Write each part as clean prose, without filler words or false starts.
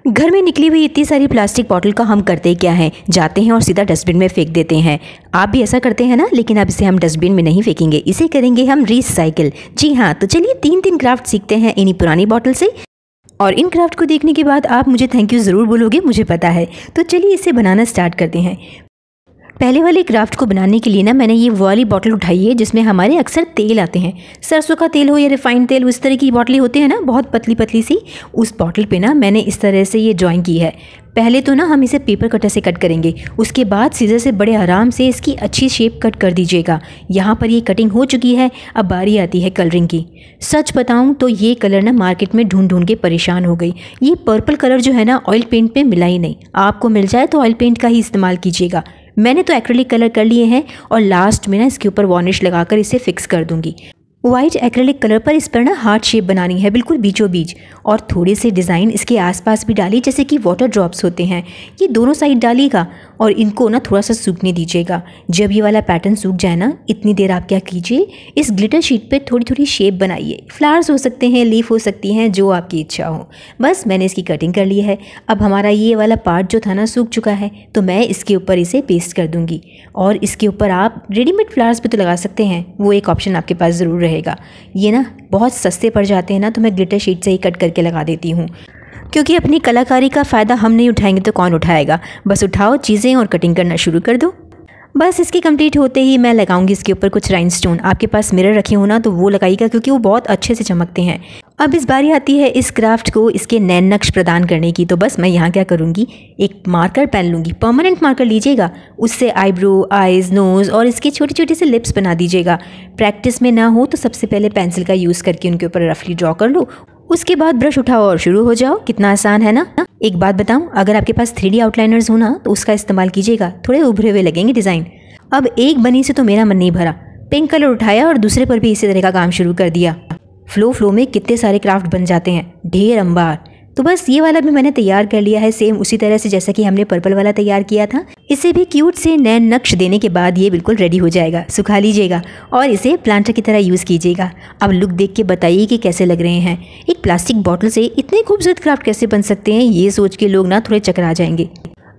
घर में निकली हुई इतनी सारी प्लास्टिक बॉटल का हम करते क्या हैं, जाते हैं और सीधा डस्टबिन में फेंक देते हैं। आप भी ऐसा करते हैं ना, लेकिन अब इसे हम डस्टबिन में नहीं फेंकेंगे, इसे करेंगे हम रिसाइकिल। जी हाँ, तो चलिए 3 क्राफ्ट सीखते हैं इन्हीं पुरानी बॉटल से। और इन क्राफ्ट को देखने के बाद आप मुझे थैंक यू ज़रूर बोलोगे, मुझे पता है। तो चलिए इसे बनाना स्टार्ट करते हैं। पहले वाले क्राफ्ट को बनाने के लिए ना मैंने ये वाली बॉटल उठाई है जिसमें हमारे अक्सर तेल आते हैं, सरसों का तेल हो या रिफाइंड तेल, उस तरह की बॉटलें होती हैं ना, बहुत पतली पतली सी। उस बॉटल पे ना मैंने इस तरह से ये ड्राइंग की है। पहले तो ना हम इसे पेपर कटर से कट करेंगे, उसके बाद सीजर से बड़े आराम से इसकी अच्छी शेप कट कर दीजिएगा। यहाँ पर ये कटिंग हो चुकी है, अब बारी आती है कलरिंग की। सच बताऊँ तो ये कलर ना मार्केट में ढूंढ ढूंढ के परेशान हो गई। ये पर्पल कलर जो है ना ऑयल पेंट पे मिला ही नहीं। आपको मिल जाए तो ऑयल पेंट का ही इस्तेमाल कीजिएगा। मैंने तो एक्रेलिक कलर कर लिए हैं और लास्ट में ना इसके ऊपर वार्निश लगाकर इसे फिक्स कर दूंगी। वाइट एक्रेलिक कलर पर इस पर ना हार्ट शेप बनानी है, बिल्कुल बीचों बीच, और थोड़े से डिज़ाइन इसके आसपास भी डाली, जैसे कि वाटर ड्रॉप्स होते हैं। ये दोनों साइड डालिएगा और इनको ना थोड़ा सा सूखने दीजिएगा। जब ये वाला पैटर्न सूख जाए ना, इतनी देर आप क्या कीजिए, इस ग्लिटर शीट पे थोड़ी थोड़ी शेप बनाइए। फ्लावर्स हो सकते हैं, लीफ हो सकती हैं, जो आपकी इच्छा हो। बस मैंने इसकी कटिंग कर ली है। अब हमारा ये वाला पार्ट जो था ना सूख चुका है, तो मैं इसके ऊपर इसे पेस्ट कर दूंगी। और इसके ऊपर आप रेडीमेड फ्लावर्स भी तो लगा सकते हैं, वो एक ऑप्शन आपके पास ज़रूर रहेगा। ये ना बहुत सस्ते पड़ जाते हैं ना, तो मैं ग्लिटर शीट से ही कट करके लगा देती हूँ, क्योंकि अपनी कलाकारी का फ़ायदा हम नहीं उठाएंगे तो कौन उठाएगा। बस उठाओ चीज़ें और कटिंग करना शुरू कर दो। बस इसकी कंप्लीट होते ही मैं लगाऊंगी इसके ऊपर कुछ राइनस्टोन। आपके पास मिरर रखे हो ना तो वो लगाइएगा, क्योंकि वो बहुत अच्छे से चमकते हैं। अब इस बारी आती है इस क्राफ्ट को इसके नैन नक्श प्रदान करने की। तो बस मैं यहाँ क्या करूँगी, एक मार्कर पेन लूँगी, परमानेंट मार्कर लीजिएगा, उससे आईब्रो, आइज़, नोज़ और इसके छोटे छोटे से लिप्स बना दीजिएगा। प्रैक्टिस में ना हो तो सबसे पहले पेंसिल का यूज़ करके उनके ऊपर रफली ड्रॉ कर लो, उसके बाद ब्रश उठाओ और शुरू हो जाओ। कितना आसान है ना। एक बात बताऊँ, अगर आपके पास 3D आउटलाइनर्स हो ना तो उसका इस्तेमाल कीजिएगा, थोड़े उभरे हुए लगेंगे डिज़ाइन। अब एक बनी से तो मेरा मन नहीं भरा, पिंक कलर उठाया और दूसरे पर भी इसी तरह का काम शुरू कर दिया। फ्लो में कितने सारे क्राफ्ट बन जाते हैं, ढेर अंबार। तो बस ये वाला भी मैंने तैयार कर लिया है, सेम उसी तरह से जैसा कि हमने पर्पल वाला तैयार किया था। इसे भी क्यूट से नैन नक्श देने के बाद ये बिल्कुल रेडी हो जाएगा। सुखा लीजिएगा और इसे प्लांटर की तरह यूज़ कीजिएगा। अब लुक देख के बताइए कि कैसे लग रहे हैं। एक प्लास्टिक बॉटल से इतने खूबसूरत क्राफ्ट कैसे बन सकते हैं, ये सोच के लोग ना थोड़े चकरा जाएंगे।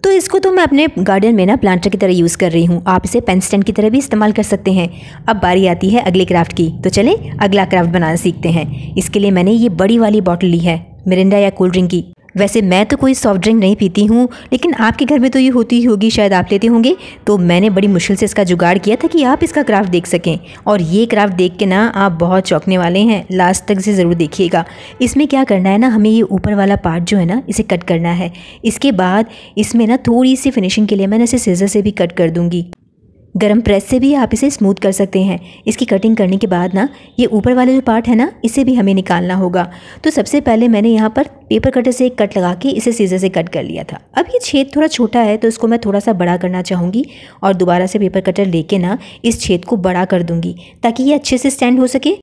तो इसको तो मैं अपने गार्डन में ना प्लांटर की तरह यूज़ कर रही हूँ। आप इसे पेन स्टैंड की तरह भी इस्तेमाल कर सकते हैं। अब बारी आती है अगले क्राफ्ट की, तो चलें अगला क्राफ्ट बनाना सीखते हैं। इसके लिए मैंने ये बड़ी वाली बॉटल ली है, मिरिंडा या कोल्ड ड्रिंक की। वैसे मैं तो कोई सॉफ्ट ड्रिंक नहीं पीती हूँ, लेकिन आपके घर में तो ये होती ही होगी, शायद आप लेते होंगे। तो मैंने बड़ी मुश्किल से इसका जुगाड़ किया था कि आप इसका क्राफ्ट देख सकें। और ये क्राफ्ट देख के ना आप बहुत चौंकने वाले हैं, लास्ट तक से ज़रूर देखिएगा। इसमें क्या करना है ना, हमें ये ऊपर वाला पार्ट जो है ना, इसे कट करना है। इसके बाद इसमें ना थोड़ी सी फिनिशिंग के लिए मैंने इसे सीजर से भी कट कर दूँगी। गरम प्रेस से भी आप इसे स्मूथ कर सकते हैं। इसकी कटिंग करने के बाद ना ये ऊपर वाला जो पार्ट है ना, इसे भी हमें निकालना होगा। तो सबसे पहले मैंने यहाँ पर पेपर कटर से एक कट लगा के इसे सीजर से कट कर लिया था। अब ये छेद थोड़ा छोटा है तो इसको मैं थोड़ा सा बड़ा करना चाहूँगी और दोबारा से पेपर कटर लेके ना इस छेद को बड़ा कर दूँगी, ताकि ये अच्छे से स्टैंड हो सके।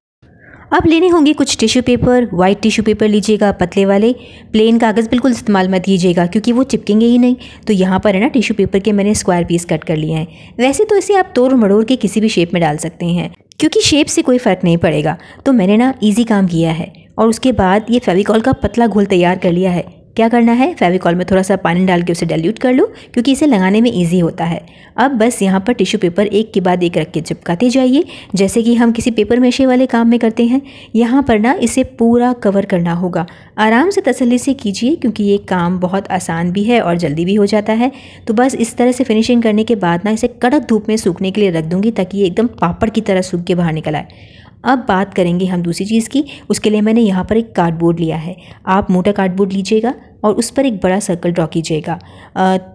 अब लेने होंगे कुछ tissue paper. White tissue paper लीजिएगा, पतले वाले। प्लेन कागज़ बिल्कुल इस्तेमाल मत कीजिएगा, क्योंकि वो चिपकेंगे ही नहीं। तो यहाँ पर है ना टिश्यू पेपर के मैंने स्क्वायर पीस कट कर लिए हैं। वैसे तो इसे आप तोड़ मड़ोड़ के किसी भी शेप में डाल सकते हैं, क्योंकि शेप से कोई फ़र्क नहीं पड़ेगा। तो मैंने ना ईजी काम किया है। और उसके बाद ये फेविकॉल का पतला घोल तैयार कर लिया है। क्या करना है, फेविकॉल में थोड़ा सा पानी डाल के उसे डाइल्यूट कर लो, क्योंकि इसे लगाने में इजी होता है। अब बस यहाँ पर टिश्यू पेपर एक के बाद एक रख के चिपकाते जाइए, जैसे कि हम किसी पेपर मेशे वाले काम में करते हैं। यहाँ पर ना इसे पूरा कवर करना होगा। आराम से तसल्ली से कीजिए, क्योंकि ये काम बहुत आसान भी है और जल्दी भी हो जाता है। तो बस इस तरह से फिनिशिंग करने के बाद ना इसे कड़क धूप में सूखने के लिए रख दूँगी, ताकि ये एकदम पापड़ की तरह सूख के बाहर निकल आए। अब बात करेंगे हम दूसरी चीज़ की। उसके लिए मैंने यहाँ पर एक कार्डबोर्ड लिया है। आप मोटा कार्डबोर्ड लीजिएगा और उस पर एक बड़ा सर्कल ड्रॉ कीजिएगा।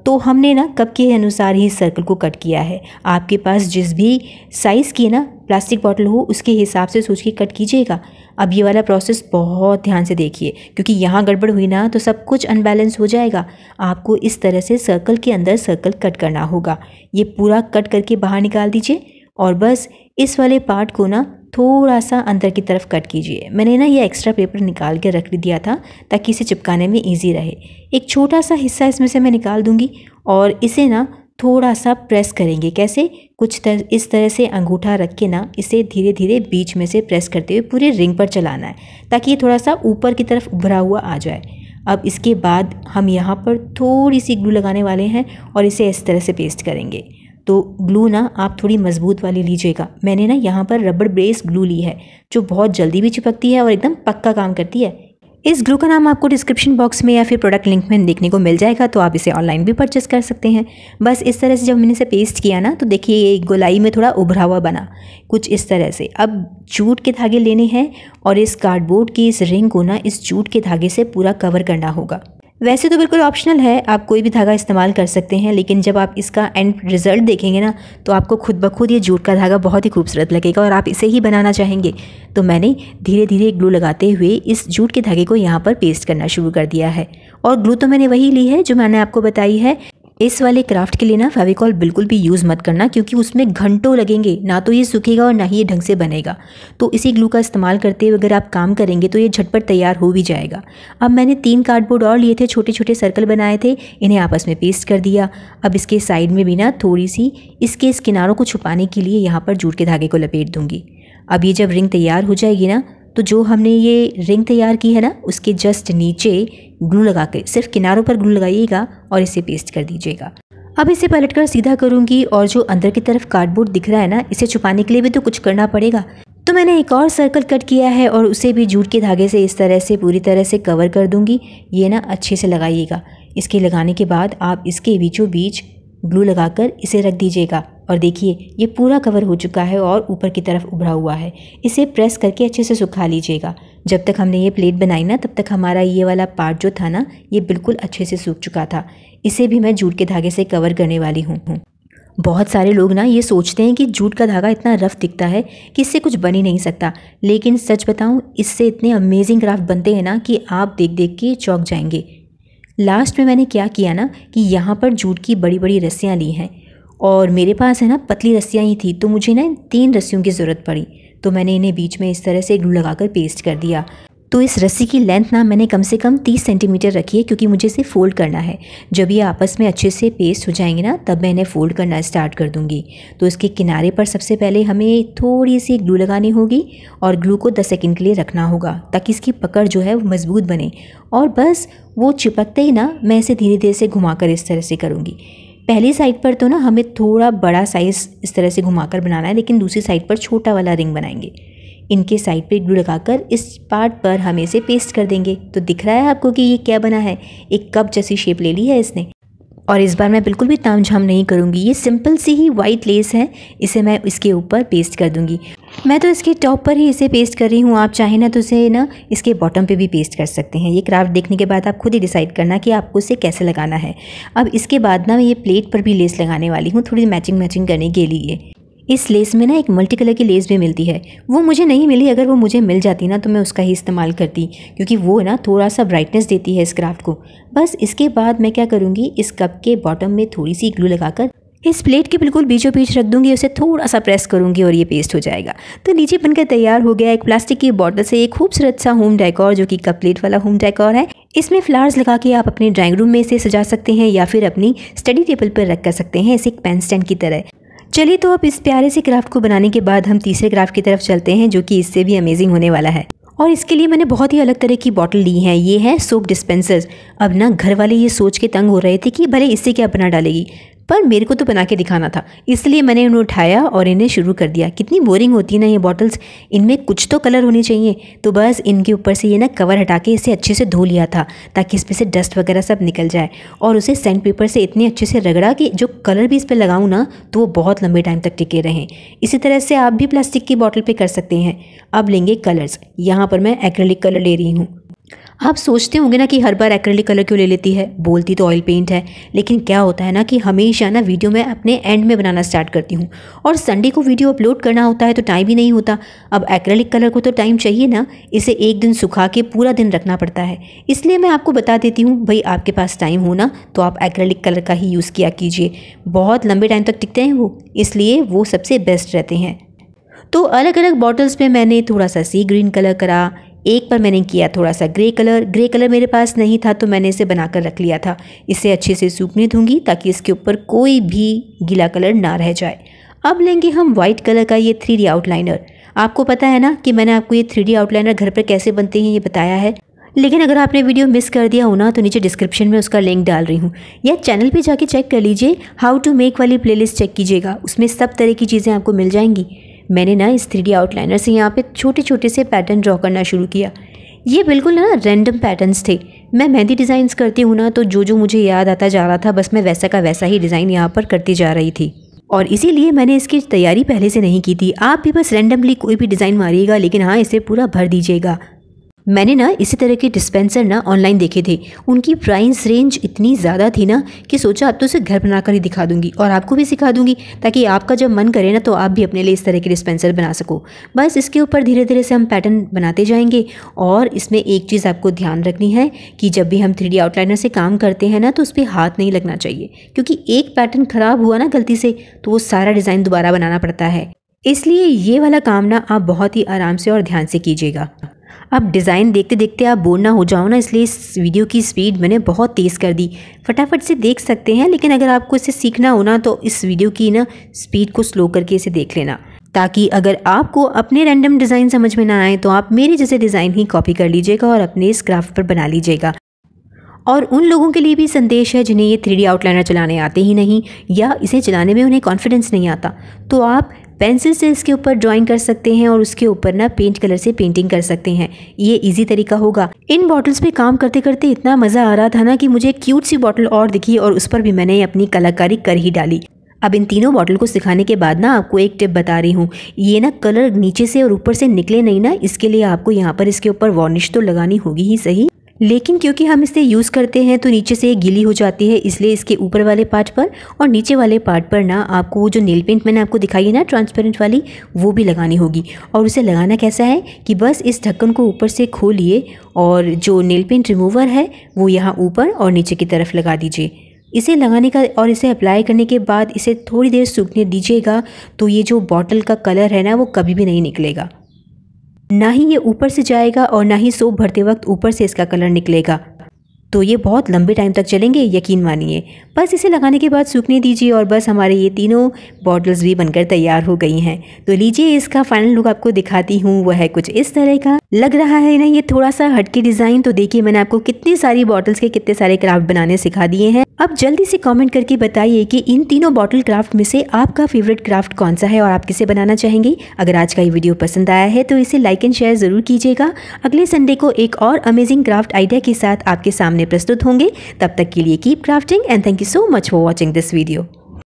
तो हमने ना कप के अनुसार ही सर्कल को कट किया है। आपके पास जिस भी साइज़ की ना प्लास्टिक बॉटल हो, उसके हिसाब से सोच के कट कीजिएगा। अब ये वाला प्रोसेस बहुत ध्यान से देखिए, क्योंकि यहाँ गड़बड़ हुई ना तो सब कुछ अनबैलेंस हो जाएगा। आपको इस तरह से सर्कल के अंदर सर्कल कट करना होगा। ये पूरा कट करके बाहर निकाल दीजिए और बस इस वाले पार्ट को ना थोड़ा सा अंदर की तरफ कट कीजिए। मैंने ना ये एक्स्ट्रा पेपर निकाल के रख दिया था, ताकि इसे चिपकाने में इजी रहे। एक छोटा सा हिस्सा इसमें से मैं निकाल दूंगी और इसे ना थोड़ा सा प्रेस करेंगे। कैसे, इस तरह से अंगूठा रख के ना इसे धीरे धीरे बीच में से प्रेस करते हुए पूरे रिंग पर चलाना है, ताकि ये थोड़ा सा ऊपर की तरफ उभरा हुआ आ जाए। अब इसके बाद हम यहाँ पर थोड़ी सी ग्लू लगाने वाले हैं और इसे इस तरह से पेस्ट करेंगे। तो ग्लू ना आप थोड़ी मजबूत वाली लीजिएगा। मैंने ना यहाँ पर रबड़ बेस्ड ग्लू ली है जो बहुत जल्दी भी चिपकती है और एकदम पक्का काम करती है। इस ग्लू का नाम आपको डिस्क्रिप्शन बॉक्स में या फिर प्रोडक्ट लिंक में देखने को मिल जाएगा, तो आप इसे ऑनलाइन भी परचेस कर सकते हैं। बस इस तरह से जब मैंने इसे पेस्ट किया ना तो देखिए ये गोलाई में थोड़ा उभरा हुआ बना, कुछ इस तरह से। अब जूट के धागे लेने हैं और इस कार्डबोर्ड की इस रिंग को ना इस जूट के धागे से पूरा कवर करना होगा। वैसे तो बिल्कुल ऑप्शनल है, आप कोई भी धागा इस्तेमाल कर सकते हैं, लेकिन जब आप इसका एंड रिजल्ट देखेंगे ना तो आपको खुद ब खुद ये जूट का धागा बहुत ही खूबसूरत लगेगा और आप इसे ही बनाना चाहेंगे। तो मैंने धीरे धीरे ग्लू लगाते हुए इस जूट के धागे को यहाँ पर पेस्ट करना शुरू कर दिया है। और ग्लू तो मैंने वही ली है जो मैंने आपको बताई है। इस वाले क्राफ्ट के लिए ना फेविकॉल बिल्कुल भी यूज़ मत करना, क्योंकि उसमें घंटों लगेंगे, ना तो ये सूखेगा और ना ही ये ढंग से बनेगा। तो इसी ग्लू का इस्तेमाल करते हुए अगर आप काम करेंगे तो ये झटपट तैयार हो भी जाएगा। अब मैंने 3 कार्डबोर्ड और लिए थे, छोटे छोटे सर्कल बनाए थे, इन्हें आपस में पेस्ट कर दिया। अब इसके साइड में भी ना थोड़ी सी इसके इस किनारों को छुपाने के लिए यहाँ पर जूट के धागे को लपेट दूँगी। अब ये जब रिंग तैयार हो जाएगी ना तो जो हमने ये रिंग तैयार की है ना उसके जस्ट नीचे ग्लू लगा के सिर्फ किनारों पर ग्लू लगाइएगा और इसे पेस्ट कर दीजिएगा। अब इसे पलटकर सीधा करूँगी और जो अंदर की तरफ कार्डबोर्ड दिख रहा है ना इसे छुपाने के लिए भी तो कुछ करना पड़ेगा। तो मैंने एक और सर्कल कट किया है और उसे भी जूट के धागे से इस तरह से पूरी तरह से कवर कर दूँगी। ये ना अच्छे से लगाइएगा। इसके लगाने के बाद आप इसके बीचों बीच ग्लू लगाकर इसे रख दीजिएगा और देखिए ये पूरा कवर हो चुका है और ऊपर की तरफ उभरा हुआ है। इसे प्रेस करके अच्छे से सुखा लीजिएगा। जब तक हमने ये प्लेट बनाई ना तब तक हमारा ये वाला पार्ट जो था ना ये बिल्कुल अच्छे से सूख चुका था। इसे भी मैं जूट के धागे से कवर करने वाली हूँ। बहुत सारे लोग ना ये सोचते हैं कि जूट का धागा इतना रफ दिखता है कि इससे कुछ बन ही नहीं सकता, लेकिन सच बताऊँ इससे इतने अमेजिंग क्राफ्ट बनते हैं ना कि आप देख देख के चौंक जाएंगे। लास्ट में मैंने क्या किया ना कि यहाँ पर जूट की बड़ी बड़ी रस्सियाँ ली हैं और मेरे पास है ना पतली रस्सियाँ ही थी, तो मुझे ना 3 रस्सियों की ज़रूरत पड़ी। तो मैंने इन्हें बीच में इस तरह से ग्लू लगाकर पेस्ट कर दिया। तो इस रस्सी की लेंथ ना मैंने कम से कम 30 सेंटीमीटर रखी है, क्योंकि मुझे इसे फोल्ड करना है। जब ये आपस में अच्छे से पेस्ट हो जाएंगे ना तब मैं इन्हें फोल्ड करना स्टार्ट कर दूँगी। तो इसके किनारे पर सबसे पहले हमें थोड़ी सी ग्लू लगानी होगी और ग्लू को 10 सेकंड के लिए रखना होगा ताकि इसकी पकड़ जो है वो मज़बूत बने। और बस वो चिपकते ही ना मैं इसे धीरे धीरे से घुमाकर इस तरह से करूँगी। पहली साइड पर तो ना हमें थोड़ा बड़ा साइज़ इस तरह से घुमाकर बनाना है, लेकिन दूसरी साइड पर छोटा वाला रिंग बनाएंगे। इनके साइड पे ग्लू लगाकर इस पार्ट पर हम इसे पेस्ट कर देंगे। तो दिख रहा है आपको कि ये क्या बना है, एक कप जैसी शेप ले ली है इसने। और इस बार मैं बिल्कुल भी तामझाम नहीं करूँगी। ये सिंपल सी ही वाइट लेस है, इसे मैं इसके ऊपर पेस्ट कर दूँगी। मैं तो इसके टॉप पर ही इसे पेस्ट कर रही हूँ, आप चाहें ना तो इसे ना इसके बॉटम पे भी पेस्ट कर सकते हैं। ये क्राफ्ट देखने के बाद आप खुद ही डिसाइड करना कि आपको इसे कैसे लगाना है। अब इसके बाद ना मैं ये प्लेट पर भी लेस लगाने वाली हूँ, थोड़ी मैचिंग करने के लिए। इस लेस में ना एक मल्टी कलर की लेस भी मिलती है, वो मुझे नहीं मिली। अगर वो मुझे मिल जाती ना तो मैं उसका ही इस्तेमाल करती, क्योंकि वो ना थोड़ा सा ब्राइटनेस देती है इस क्राफ्ट को। बस इसके बाद मैं क्या करूँगी, इस कप के बॉटम में थोड़ी सी ग्लू लगाकर इस प्लेट के बिल्कुल बीचों बीच रख दूंगी, उसे थोड़ा सा प्रेस करूंगी और ये पेस्ट हो जाएगा। तो नीचे बनकर तैयार हो गया एक प्लास्टिक की बॉटल से एक खूबसूरत सा होम डेकोर, जो कि कप प्लेट वाला होम डेकोर है। इसमें फ्लावर्स लगा के आप अपने ड्राइंग रूम में इसे सजा सकते हैं या फिर अपनी स्टडी टेबल पर रख कर सकते हैं, इसे एक पेन स्टैंड की तरह। चलिए तो अब इस प्यारे से क्राफ्ट को बनाने के बाद हम तीसरे क्राफ्ट की तरफ चलते हैं, जो कि इससे भी अमेजिंग होने वाला है। और इसके लिए मैंने बहुत ही अलग तरह की बॉटल ली है। ये है सोप डिस्पेंसर्स। अब ना घर वाले ये सोच के तंग हो रहे थे कि भले इससे क्या बना डालेगी, पर मेरे को तो बना के दिखाना था, इसलिए मैंने उन्हें उठाया और इन्हें शुरू कर दिया। कितनी बोरिंग होती है ना ये बॉटल्स, इनमें कुछ तो कलर होने चाहिए। तो बस इनके ऊपर से ये ना कवर हटा के इसे अच्छे से धो लिया था, ताकि इस पर से डस्ट वगैरह सब निकल जाए। और उसे सैंड पेपर से इतने अच्छे से रगड़ा कि जो कलर भी इस पर लगाऊँ ना तो वो बहुत लंबे टाइम तक टिके रहें। इसी तरह से आप भी प्लास्टिक की बॉटल पर कर सकते हैं। अब लेंगे कलर्स। यहाँ पर मैं एक्रेलिक कलर ले रही हूँ। आप सोचते होंगे ना कि हर बार एक्रेलिक कलर क्यों ले लेती है, बोलती तो ऑयल पेंट है। लेकिन क्या होता है ना कि हमेशा ना वीडियो में अपने एंड में बनाना स्टार्ट करती हूँ, और संडे को वीडियो अपलोड करना होता है तो टाइम ही नहीं होता। अब एक्रेलिक कलर को तो टाइम चाहिए ना, इसे एक दिन सुखा के पूरा दिन रखना पड़ता है। इसलिए मैं आपको बता देती हूँ, भाई आपके पास टाइम हो ना तो आप एक्रेलिक कलर का ही यूज़ किया कीजिए। बहुत लंबे टाइम तक टिकते हैं वो, इसलिए वो सबसे बेस्ट रहते हैं। तो अलग अलग बॉटल्स पे मैंने थोड़ा सा सी ग्रीन कलर करा, एक पर मैंने किया थोड़ा सा ग्रे कलर मेरे पास नहीं था तो मैंने इसे बनाकर रख लिया था। इसे अच्छे से सूखने दूंगी ताकि इसके ऊपर कोई भी गीला कलर ना रह जाए। अब लेंगे हम वाइट कलर का ये 3D आउटलाइनर। आपको पता है ना कि मैंने आपको ये 3D आउटलाइनर घर पर कैसे बनते हैं ये बताया है। लेकिन अगर आपने वीडियो मिस कर दिया हो ना तो नीचे डिस्क्रिप्शन में उसका लिंक डाल रही हूँ, या चैनल पे जाके चेक कर लीजिए, हाउ टू मेक वाली प्लेलिस्ट चेक कीजिएगा, उसमें सब तरह की चीज़ें आपको मिल जाएंगी। मैंने ना इस 3D आउटलाइनर से यहाँ पे छोटे छोटे से पैटर्न ड्रॉ करना शुरू किया। ये बिल्कुल ना रैंडम पैटर्न्स थे। मैं मेहंदी डिज़ाइंस करती हूँ ना, तो जो मुझे याद आता जा रहा था बस मैं वैसा का वैसा ही डिज़ाइन यहाँ पर करती जा रही थी, और इसीलिए मैंने इसकी तैयारी पहले से नहीं की थी। आप भी बस रैंडमली कोई भी डिज़ाइन मारिएगा, लेकिन हाँ इसे पूरा भर दीजिएगा। मैंने ना इसी तरह के डिस्पेंसर ना ऑनलाइन देखे थे, उनकी प्राइस रेंज इतनी ज़्यादा थी ना कि सोचा अब तो उसे घर बनाकर ही दिखा दूंगी और आपको भी सिखा दूंगी, ताकि आपका जब मन करे ना तो आप भी अपने लिए इस तरह के डिस्पेंसर बना सको। बस इसके ऊपर धीरे धीरे से हम पैटर्न बनाते जाएंगे। और इसमें एक चीज़ आपको ध्यान रखनी है कि जब भी हम 3D आउटलाइनर से काम करते हैं ना तो उस पर हाथ नहीं लगना चाहिए, क्योंकि एक पैटर्न ख़राब हुआ ना गलती से तो वो सारा डिज़ाइन दोबारा बनाना पड़ता है। इसलिए ये वाला काम ना आप बहुत ही आराम से और ध्यान से कीजिएगा। अब डिज़ाइन देखते देखते आप बोर ना हो जाओ ना, इसलिए इस वीडियो की स्पीड मैंने बहुत तेज़ कर दी। फटाफट से देख सकते हैं, लेकिन अगर आपको इसे सीखना हो ना तो इस वीडियो की ना स्पीड को स्लो करके इसे देख लेना, ताकि अगर आपको अपने रैंडम डिज़ाइन समझ में ना आए तो आप मेरे जैसे डिज़ाइन ही कॉपी कर लीजिएगा और अपने इस क्राफ्ट पर बना लीजिएगा। और उन लोगों के लिए भी संदेश है जिन्हें ये 3D आउटलाइनर चलाने आते ही नहीं, या इसे चलाने में उन्हें कॉन्फिडेंस नहीं आता, तो आप पेंसिल से इसके ऊपर ड्राइंग कर सकते हैं और उसके ऊपर ना पेंट कलर से पेंटिंग कर सकते हैं। ये इजी तरीका होगा। इन बॉटल्स पे काम करते करते इतना मज़ा आ रहा था ना कि मुझे एक क्यूट सी बॉटल और दिखी और उस पर भी मैंने अपनी कलाकारी कर ही डाली। अब इन तीनों बॉटल को सिखाने के बाद ना आपको एक टिप बता रही हूँ, ये ना कलर नीचे से और ऊपर से निकले नहीं ना, इसके लिए आपको यहाँ पर इसके ऊपर वार्निश तो लगानी होगी ही सही, लेकिन क्योंकि हम इसे यूज़ करते हैं तो नीचे से गीली हो जाती है, इसलिए इसके ऊपर वाले पार्ट पर और नीचे वाले पार्ट पर ना आपको वो जो नेल पेंट मैंने आपको दिखाई है ना ट्रांसपेरेंट वाली, वो भी लगानी होगी। और उसे लगाना कैसा है कि बस इस ढक्कन को ऊपर से खोलिए और जो नेल पेंट रिमूवर है वो यहाँ ऊपर और नीचे की तरफ लगा दीजिए। इसे लगाने का और इसे अप्लाई करने के बाद इसे थोड़ी देर सूखने दीजिएगा, तो ये जो बॉटल का कलर है ना वो कभी भी नहीं निकलेगा, ना ही ये ऊपर से जाएगा और ना ही सोप भरते वक्त ऊपर से इसका कलर निकलेगा। तो ये बहुत लंबे टाइम तक चलेंगे, यकीन मानिए। बस इसे लगाने के बाद सूखने दीजिए और बस हमारे ये तीनों बॉटल्स भी बनकर तैयार हो गई हैं। तो लीजिए इसका फाइनल लुक आपको दिखाती हूँ, वह है कुछ इस तरह का। लग रहा है ना ये थोड़ा सा हटके डिज़ाइन। तो देखिए मैंने आपको कितनी सारी बॉटल्स के कितने सारे क्राफ्ट बनाने सिखा दिए हैं। अब जल्दी से कमेंट करके बताइए कि इन तीनों बॉटल क्राफ्ट में से आपका फेवरेट क्राफ्ट कौन सा है और आप किसे बनाना चाहेंगे। अगर आज का ये वीडियो पसंद आया है तो इसे लाइक एंड शेयर ज़रूर कीजिएगा। अगले संडे को एक और अमेजिंग क्राफ्ट आइडिया के साथ आपके सामने प्रस्तुत होंगे। तब तक के लिए keep crafting and thank you so much for watching this video.